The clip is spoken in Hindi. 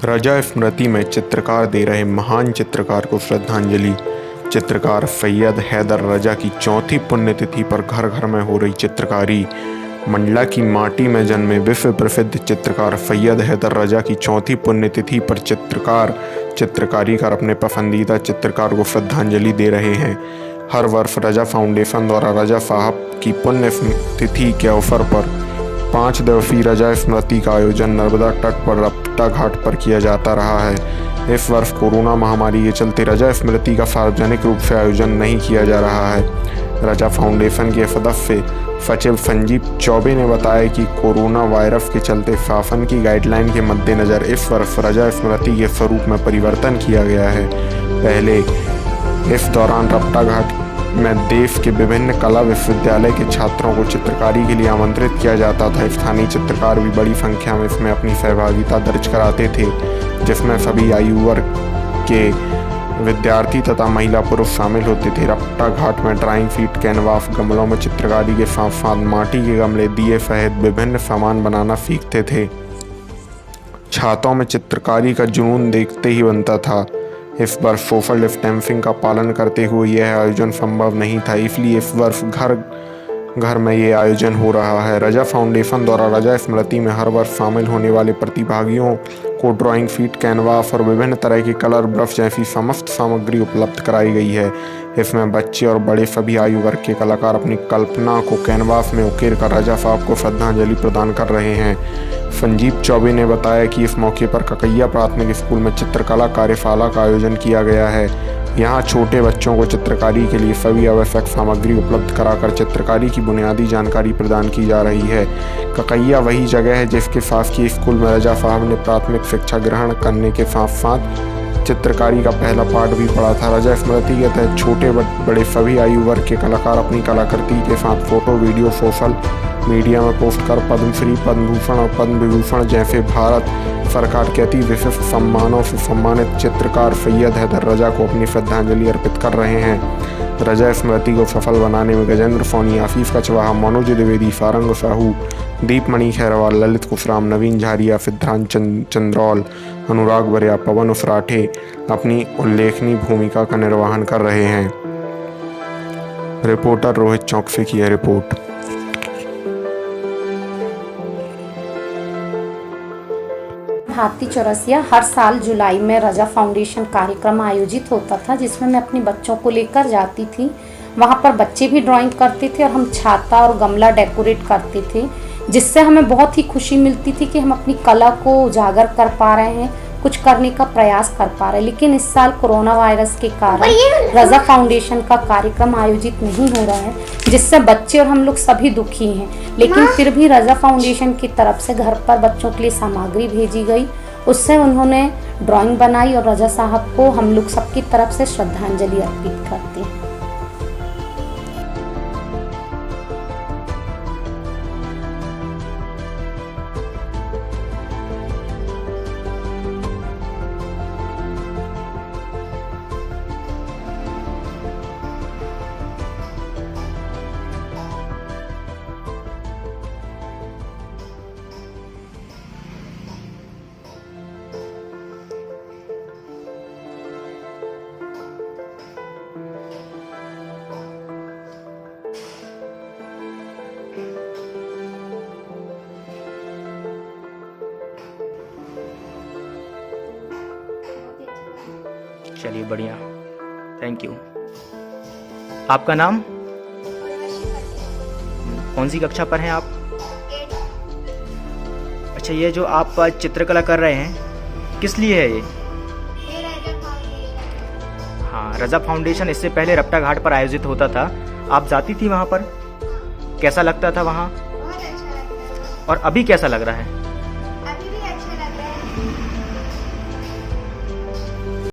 रजा स्मृति में चित्रकार दे रहे महान चित्रकार को श्रद्धांजलि। चित्रकार सैयद हैदर रजा की चौथी पुण्यतिथि पर घर घर में हो रही चित्रकारी। मंडला की माटी में जन्मे विश्व प्रसिद्ध चित्रकार सैयद हैदर रजा की चौथी पुण्यतिथि पर चित्रकारी कर अपने पसंदीदा चित्रकार को श्रद्धांजलि दे रहे हैं। हर वर्ष रजा फाउंडेशन द्वारा रजा साहब की पुण्य तिथि के अवसर पर 5 दिवसीय रजा स्मृति का आयोजन नर्मदा तट पर रपटा घाट पर किया जाता रहा है। इस वर्ष कोरोना महामारी के चलते रजा स्मृति का सार्वजनिक रूप से आयोजन नहीं किया जा रहा है। रजा फाउंडेशन के सदस्य सचिव संजीव चौबे ने बताया कि कोरोना वायरस के चलते शासन की गाइडलाइन के मद्देनज़र इस वर्ष रजा स्मृति के स्वरूप में परिवर्तन किया गया है। पहले इस दौरान रपटा घाट में देश के विभिन्न कला विश्वविद्यालय के छात्रों को चित्रकारी के लिए आमंत्रित किया जाता था। स्थानीय चित्रकार भी बड़ी संख्या में इसमें अपनी सहभागिता दर्ज कराते थे, जिसमें सभी आयु वर्ग के विद्यार्थी तथा महिला पुरुष शामिल होते थे। रपटा घाट में ड्राइंग शीट, कैनवास, गमलों में चित्रकारी के साथ साथ माटी के गमले, दिए सहित विभिन्न सामान बनाना सीखते थे। छात्रों में चित्रकारी का जुनून देखते ही बनता था। इस वर्ष सोशल डिस्टेंसिंग का पालन करते हुए यह आयोजन संभव नहीं था, इसलिए इस वर्ष घर घर में ये आयोजन हो रहा है। रजा फाउंडेशन द्वारा रजा स्मृति में हर वर्ष शामिल होने वाले प्रतिभागियों को ड्राइंग शीट, कैनवास और विभिन्न तरह के कलर ब्रश जैसी समस्त सामग्री उपलब्ध कराई गई है। इसमें बच्चे और बड़े सभी आयु वर्ग के कलाकार अपनी कल्पना को कैनवास में उकेर कर रजा साहब को श्रद्धांजलि प्रदान कर रहे हैं। संजीव चौबे ने बताया कि इस मौके पर ककैया प्राथमिक स्कूल में चित्रकला कार्यशाला का आयोजन किया गया है। यहाँ छोटे बच्चों को चित्रकारी के लिए सभी आवश्यक सामग्री उपलब्ध कराकर चित्रकारी की बुनियादी जानकारी प्रदान की जा रही है। ककैया वही जगह है जिसके शासकीय स्कूल में रजा साहब ने प्राथमिक शिक्षा ग्रहण करने के साथ साथ चित्रकारी का पहला पाठ भी पढ़ा था। रजा स्मृति के तहत छोटे बड़े सभी आयु वर्ग के कलाकार अपनी कलाकृति के साथ फोटो, वीडियो सोशल मीडिया में पोस्ट कर पद्मश्री, पद्म भूषण और पद्म विभूषण जैसे भारत सरकार के अति विशिष्ट सम्मानों से सम्मानित चित्रकार सैयद हैदर रजा को अपनी श्रद्धांजलि अर्पित कर रहे हैं। रजा स्मृति को सफल बनाने में गजेंद्र सोनी, आशीष कछवाहा, मनोज द्विवेदी, सारंग साहू, दीपमणि खैरवाल, ललित कुशराम, नवीन झारिया, सिद्धांत चंद्रौल, अनुराग बरिया, पवन उफराठे अपनी उल्लेखनीय भूमिका का निर्वहन कर रहे हैं। रिपोर्टर रोहित चौकसी की है रिपोर्ट। भारती चौरसिया हर साल जुलाई में रजा फाउंडेशन कार्यक्रम आयोजित होता था, जिसमें मैं अपने बच्चों को लेकर जाती थी। वहाँ पर बच्चे भी ड्राइंग करते थे और हम छाता और गमला डेकोरेट करते थे, जिससे हमें बहुत ही खुशी मिलती थी कि हम अपनी कला को उजागर कर पा रहे हैं, कुछ करने का प्रयास कर पा रहे हैं। लेकिन इस साल कोरोना वायरस के कारण रजा फाउंडेशन का कार्यक्रम आयोजित नहीं हो रहा है, जिससे बच्चे और हम लोग सभी दुखी हैं। लेकिन फिर भी रजा फाउंडेशन की तरफ से घर पर बच्चों के लिए सामग्री भेजी गई, उससे उन्होंने ड्राइंग बनाई और रजा साहब को हम लोग सबकी तरफ से श्रद्धांजलि अर्पित करते हैं। चलिए बढ़िया, थैंक यू। आपका नाम? कौन सी कक्षा पर हैं आप? अच्छा, ये जो आप चित्रकला कर रहे हैं किस लिए है ये? हाँ, रजा फाउंडेशन इससे पहले रपटा घाट पर आयोजित होता था, आप जाती थी वहाँ पर? कैसा लगता था वहाँ? और अभी कैसा लग रहा है?